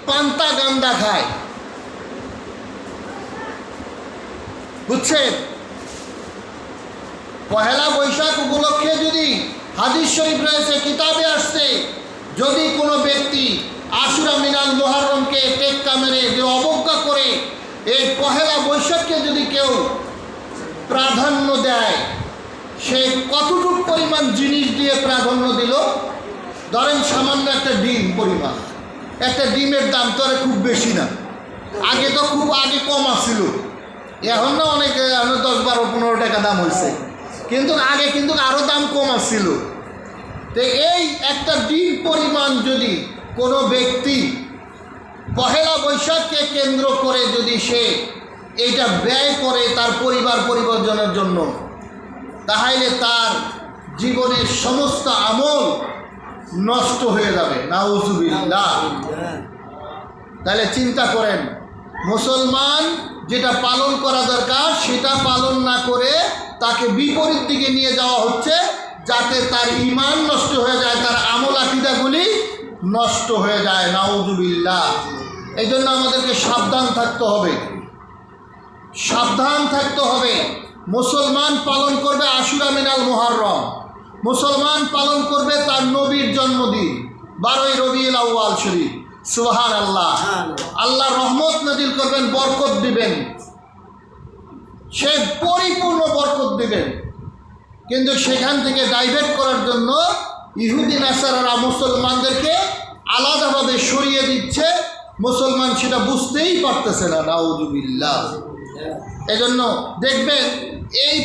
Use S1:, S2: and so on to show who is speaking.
S1: পান্তা গান্দা খায়, বুঝছেন? পহেলা বৈশাখ উপলক্ষে যদি হাদিস শরীফ রয়েছে, কিতাবে আসছে, যদি কোনো ব্যক্তি আশুরা মিনাল মুহররমকে টেক্কা মেরে যে অবজ্ঞা করে এই পহেলা বৈশাখকে যদি কেউ প্রাধান্য দেয়, সে কতটুক পরিমাণ জিনিস দিয়ে প্রাধান্য দিল? ধরেন সামান্য একটা ডিম পরিমাণ, একটা ডিমের দাম তো আর খুব বেশি না, আগে তো খুব আগে কম আসছিল, এখন না অনেক 10, 12, 15 টাকা দাম হয়েছে, কিন্তু আগে কিন্তু আরও দাম কম আসছিল। তো এই একটা ডিম পরিমাণ যদি কোনো ব্যক্তি পহেলা বৈশাখকে কেন্দ্র করে যদি সে এটা ব্যয় করে তার পরিবার পরিবর্তনের জন্য, তাহলে তার জীবনের সমস্ত আমল নষ্ট হয়ে যাবে, নাউজুবিল্লাহ। তাহলে চিন্তা করেন, মুসলমান যেটা পালন করা দরকার সেটা পালন না করে তাকে বিপরীত দিকে নিয়ে যাওয়া হচ্ছে, যাতে তার ঈমান নষ্ট হয়ে যায়, তার আমল আকীদাগুলি নষ্ট হয়ে যায়, নাউজুবিল্লাহ। এই জন্য আমাদেরকে সাবধান থাকতে হবে, সাবধান থাকতে হবে। মুসলমান পালন করবে আশুরা মিনাল মুহররম, মুসলমান পালন করবে তার নবীর জন্মদিন 12ই রবিউল আউয়াল শরীফ। সুবহানাল্লাহ। আল্লাহ রহমত নাজিল করবেন, বরকত দিবেন, সে পরিপূর্ণ বরকত দিবেন। কিন্তু সেখান থেকে ডাইভার্ট করার জন্য ইহুদি নাসারারা মুসলমানদেরকে আলাদাভাবে সরিয়ে দিচ্ছে, মুসলমান সেটা বুঝতেই পারতেছে না, নাউজুবিল্লাহ। এজন্য দেখবেন এই